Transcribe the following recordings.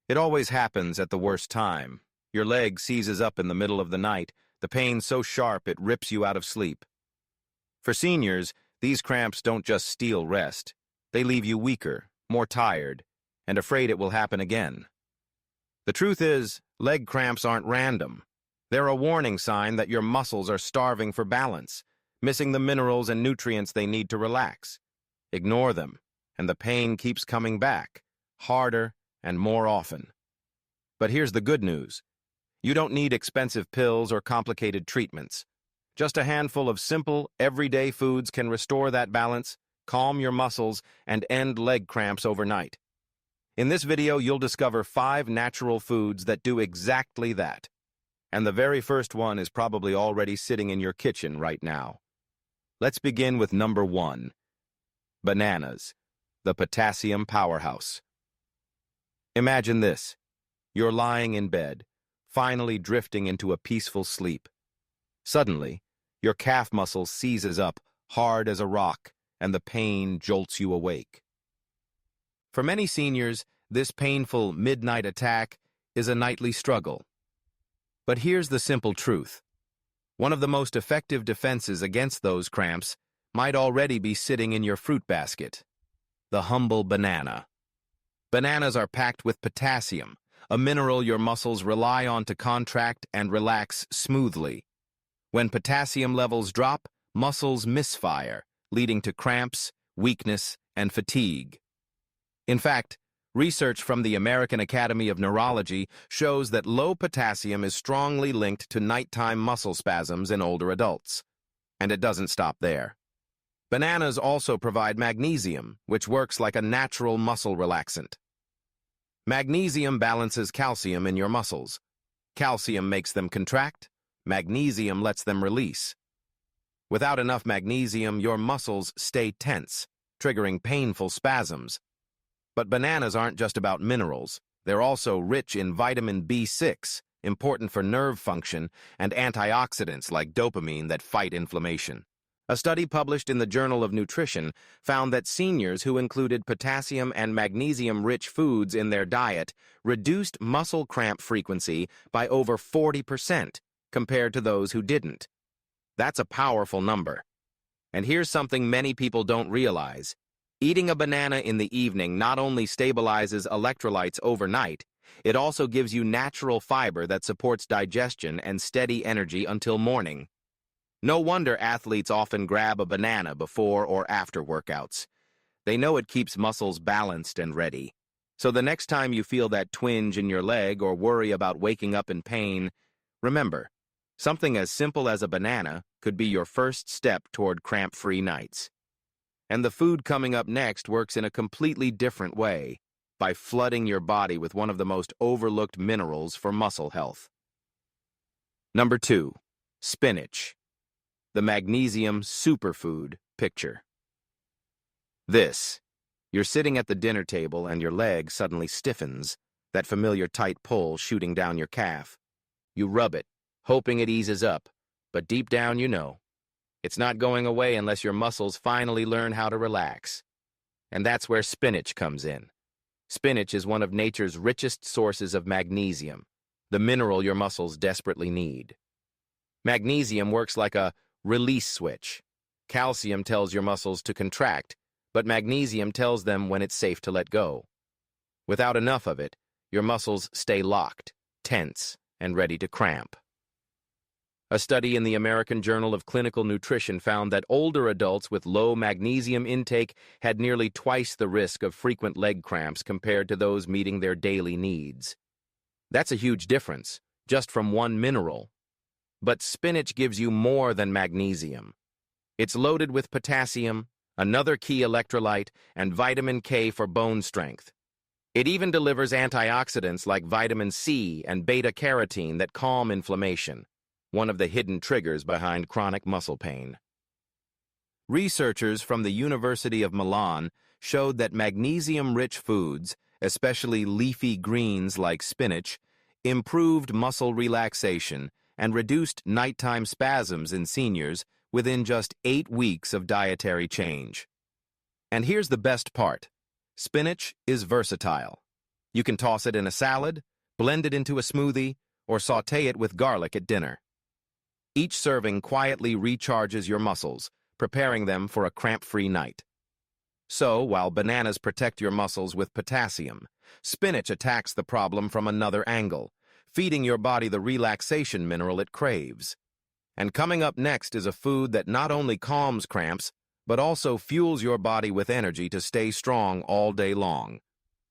It always happens at the worst time. Your leg seizes up in the middle of the night, the pain so sharp it rips you out of sleep. For seniors, these cramps don't just steal rest. They leave you weaker, more tired, and afraid it will happen again. The truth is, leg cramps aren't random. They're a warning sign that your muscles are starving for balance, missing the minerals and nutrients they need to relax. Ignore them, and the pain keeps coming back, harder and more often. But here's the good news. You don't need expensive pills or complicated treatments. Just a handful of simple, everyday foods can restore that balance, calm your muscles, and end leg cramps overnight. In this video, you'll discover 5 natural foods that do exactly that. And the very first one is probably already sitting in your kitchen right now. Let's begin with number 1. Bananas, the potassium powerhouse. Imagine this. You're lying in bed, finally drifting into a peaceful sleep. Suddenly, your calf muscle seizes up, hard as a rock, and the pain jolts you awake. For many seniors, this painful midnight attack is a nightly struggle. But here's the simple truth. One of the most effective defenses against those cramps might already be sitting in your fruit basket: the humble banana. Bananas are packed with potassium, a mineral your muscles rely on to contract and relax smoothly. When potassium levels drop, muscles misfire, leading to cramps, weakness, and fatigue. In fact, research from the American Academy of Neurology shows that low potassium is strongly linked to nighttime muscle spasms in older adults. And it doesn't stop there. Bananas also provide magnesium, which works like a natural muscle relaxant. Magnesium balances calcium in your muscles. Calcium makes them contract. Magnesium lets them release. Without enough magnesium, your muscles stay tense, triggering painful spasms. But bananas aren't just about minerals. They're also rich in vitamin B6, important for nerve function, and antioxidants like dopamine that fight inflammation. A study published in the Journal of Nutrition found that seniors who included potassium and magnesium-rich foods in their diet reduced muscle cramp frequency by over 40% compared to those who didn't. That's a powerful number. And here's something many people don't realize. Eating a banana in the evening not only stabilizes electrolytes overnight, it also gives you natural fiber that supports digestion and steady energy until morning. No wonder athletes often grab a banana before or after workouts. They know it keeps muscles balanced and ready. So the next time you feel that twinge in your leg or worry about waking up in pain, remember, something as simple as a banana could be your first step toward cramp-free nights. And the food coming up next works in a completely different way, by flooding your body with one of the most overlooked minerals for muscle health. Number 2, spinach, the magnesium superfood picture. You're sitting at the dinner table and your leg suddenly stiffens, that familiar tight pull shooting down your calf. You rub it, hoping it eases up, but deep down you know, it's not going away unless your muscles finally learn how to relax. And that's where spinach comes in. Spinach is one of nature's richest sources of magnesium, the mineral your muscles desperately need. Magnesium works like a release switch. Calcium tells your muscles to contract, but magnesium tells them when it's safe to let go. Without enough of it, your muscles stay locked, tense, and ready to cramp. A study in the American Journal of Clinical Nutrition found that older adults with low magnesium intake had nearly twice the risk of frequent leg cramps compared to those meeting their daily needs. That's a huge difference, just from one mineral. But spinach gives you more than magnesium. It's loaded with potassium, another key electrolyte, and vitamin K for bone strength. It even delivers antioxidants like vitamin C and beta-carotene that calm inflammation, one of the hidden triggers behind chronic muscle pain. Researchers from the University of Milan showed that magnesium-rich foods, especially leafy greens like spinach, improved muscle relaxation and reduced nighttime spasms in seniors within just 8 weeks of dietary change. And here's the best part. Spinach is versatile. You can toss it in a salad, blend it into a smoothie, or sauté it with garlic at dinner. Each serving quietly recharges your muscles, preparing them for a cramp-free night. So, while bananas protect your muscles with potassium, spinach attacks the problem from another angle, feeding your body the relaxation mineral it craves. And coming up next is a food that not only calms cramps, but also fuels your body with energy to stay strong all day long.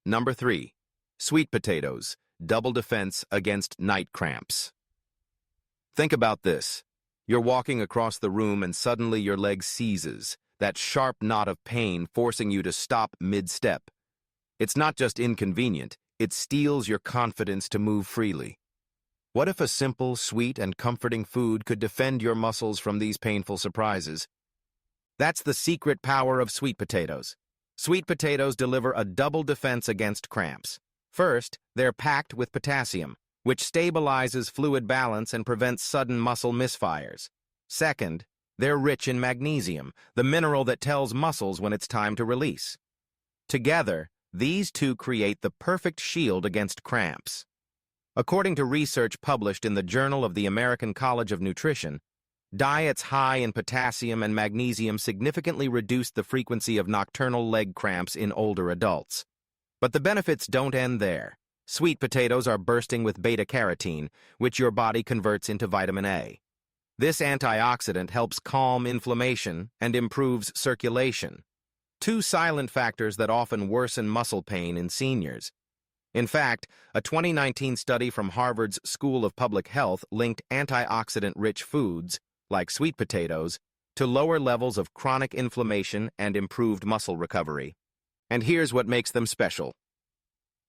Number 3. Sweet potatoes, double defense against night cramps. Think about this. You're walking across the room and suddenly your leg seizes, that sharp knot of pain forcing you to stop mid-step. It's not just inconvenient, it steals your confidence to move freely. What if a simple, sweet, and comforting food could defend your muscles from these painful surprises? That's the secret power of sweet potatoes. Sweet potatoes deliver a double defense against cramps. First, they're packed with potassium, which stabilizes fluid balance and prevents sudden muscle misfires. Second, they're rich in magnesium, the mineral that tells muscles when it's time to release. Together, these two create the perfect shield against cramps. According to research published in the Journal of the American College of Nutrition, diets high in potassium and magnesium significantly reduce the frequency of nocturnal leg cramps in older adults. But the benefits don't end there. Sweet potatoes are bursting with beta-carotene, which your body converts into vitamin A. This antioxidant helps calm inflammation and improves circulation, two silent factors that often worsen muscle pain in seniors. In fact, a 2019 study from Harvard's School of Public Health linked antioxidant-rich foods, like sweet potatoes, to lower levels of chronic inflammation and improved muscle recovery. And here's what makes them special.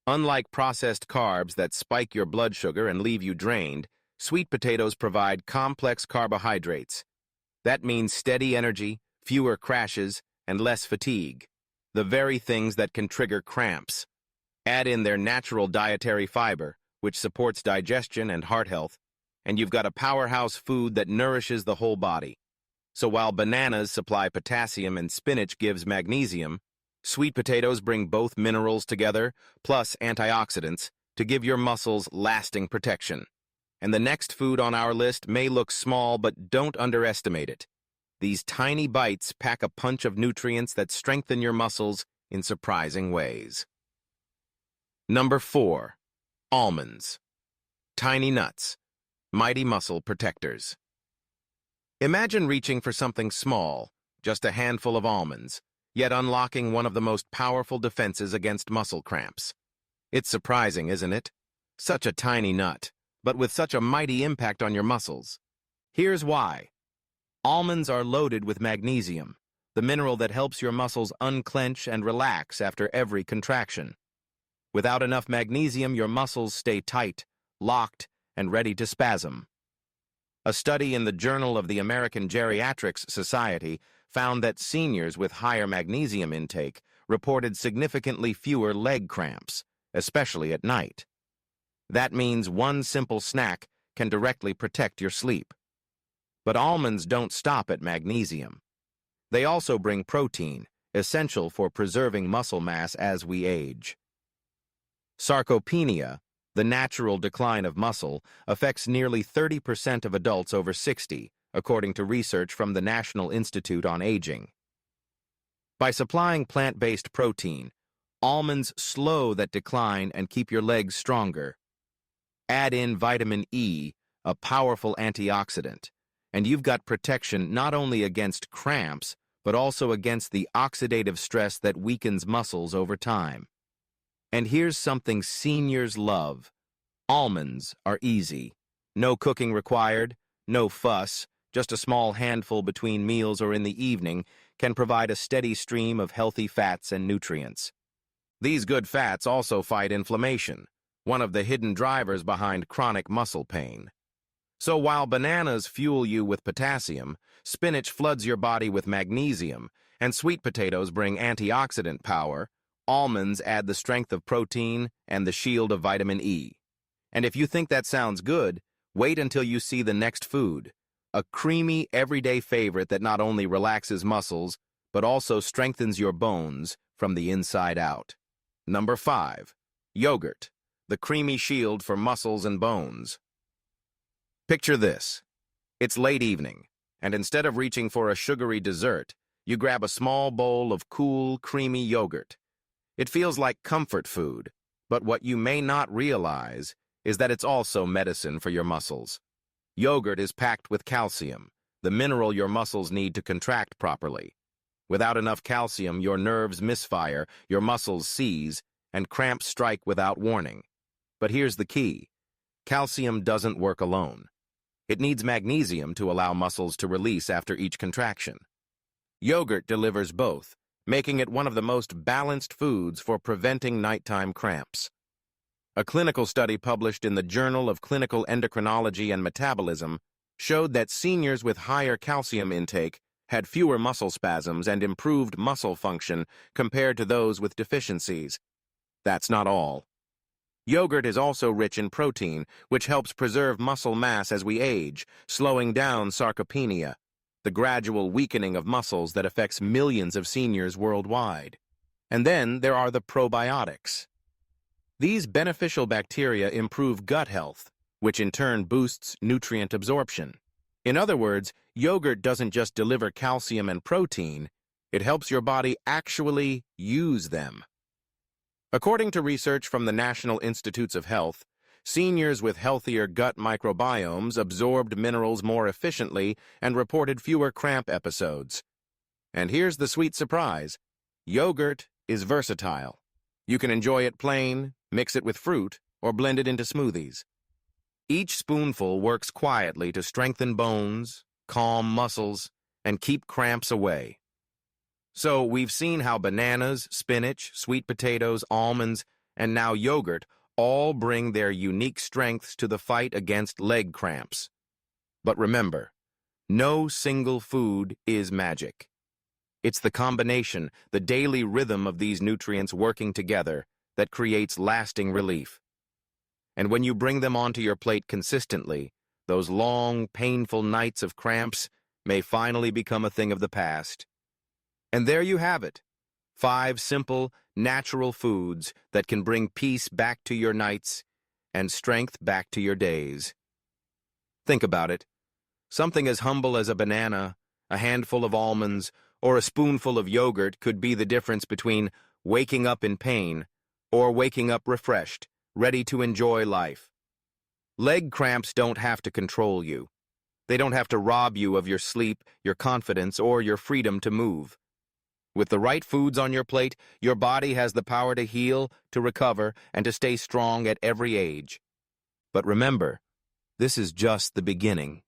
Unlike processed carbs that spike your blood sugar and leave you drained, sweet potatoes provide complex carbohydrates. That means steady energy, fewer crashes, and less fatigue, the very things that can trigger cramps. Add in their natural dietary fiber, which supports digestion and heart health, and you've got a powerhouse food that nourishes the whole body. So while bananas supply potassium and spinach gives magnesium, sweet potatoes bring both minerals together, plus antioxidants, to give your muscles lasting protection. And the next food on our list may look small, but don't underestimate it. These tiny bites pack a punch of nutrients that strengthen your muscles in surprising ways. Number 4. Almonds. Tiny nuts, mighty muscle protectors. Imagine reaching for something small, just a handful of almonds, yet unlocking one of the most powerful defenses against muscle cramps. It's surprising, isn't it? Such a tiny nut, but with such a mighty impact on your muscles. Here's why. Almonds are loaded with magnesium, the mineral that helps your muscles unclench and relax after every contraction. Without enough magnesium, your muscles stay tight, locked, and ready to spasm. A study in the Journal of the American Geriatrics Society found that seniors with higher magnesium intake reported significantly fewer leg cramps, especially at night. That means one simple snack can directly protect your sleep. But almonds don't stop at magnesium. They also bring protein, essential for preserving muscle mass as we age. Sarcopenia, the natural decline of muscle, affects nearly 30% of adults over 60, according to research from the National Institute on Aging. By supplying plant-based protein, almonds slow that decline and keep your legs stronger. Add in vitamin E, a powerful antioxidant, and you've got protection not only against cramps, but also against the oxidative stress that weakens muscles over time. And here's something seniors love. Almonds are easy. No cooking required, no fuss, just a small handful between meals or in the evening can provide a steady stream of healthy fats and nutrients. These good fats also fight inflammation, one of the hidden drivers behind chronic muscle pain. So while bananas fuel you with potassium, spinach floods your body with magnesium, and sweet potatoes bring antioxidant power, almonds add the strength of protein and the shield of vitamin E. And if you think that sounds good, wait until you see the next food, a creamy, everyday favorite that not only relaxes muscles, but also strengthens your bones from the inside out. Number 5. Yogurt, the creamy shield for muscles and bones. Picture this. It's late evening, and instead of reaching for a sugary dessert, you grab a small bowl of cool, creamy yogurt. It feels like comfort food, but what you may not realize is that it's also medicine for your muscles. Yogurt is packed with calcium, the mineral your muscles need to contract properly. Without enough calcium, your nerves misfire, your muscles seize, and cramps strike without warning. But here's the key. Calcium doesn't work alone. It needs magnesium to allow muscles to release after each contraction. Yogurt delivers both, making it one of the most balanced foods for preventing nighttime cramps. A clinical study published in the Journal of Clinical Endocrinology and Metabolism showed that seniors with higher calcium intake had fewer muscle spasms and improved muscle function compared to those with deficiencies. That's not all. Yogurt is also rich in protein, which helps preserve muscle mass as we age, slowing down sarcopenia, the gradual weakening of muscles that affects millions of seniors worldwide. And then there are the probiotics. These beneficial bacteria improve gut health, which in turn boosts nutrient absorption. In other words, yogurt doesn't just deliver calcium and protein, it helps your body actually use them. According to research from the National Institutes of Health, seniors with healthier gut microbiomes absorbed minerals more efficiently and reported fewer cramp episodes. And here's the sweet surprise. Yogurt is versatile. You can enjoy it plain, mix it with fruit, or blend it into smoothies. Each spoonful works quietly to strengthen bones, calm muscles, and keep cramps away. So we've seen how bananas, spinach, sweet potatoes, almonds, and now yogurt all bring their unique strengths to the fight against leg cramps. But remember, no single food is magic. It's the combination, the daily rhythm of these nutrients working together that creates lasting relief. And when you bring them onto your plate consistently, those long, painful nights of cramps may finally become a thing of the past. And there you have it, 5 simple, natural foods that can bring peace back to your nights and strength back to your days. Think about it. Something as humble as a banana, a handful of almonds, or a spoonful of yogurt could be the difference between waking up in pain or waking up refreshed, ready to enjoy life. Leg cramps don't have to control you. They don't have to rob you of your sleep, your confidence, or your freedom to move. With the right foods on your plate, your body has the power to heal, to recover, and to stay strong at every age. But remember, this is just the beginning.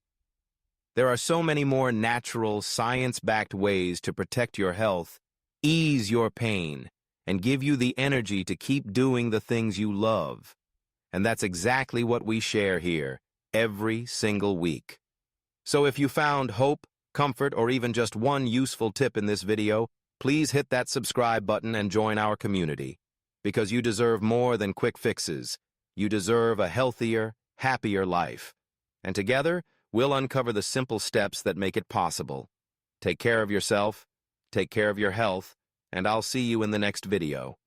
There are so many more natural, science-backed ways to protect your health, ease your pain, and give you the energy to keep doing the things you love. And that's exactly what we share here, every single week. So if you found hope, comfort, or even just one useful tip in this video, please hit that subscribe button and join our community. Because you deserve more than quick fixes. You deserve a healthier, happier life. And together, we'll uncover the simple steps that make it possible. Take care of yourself, take care of your health, and I'll see you in the next video.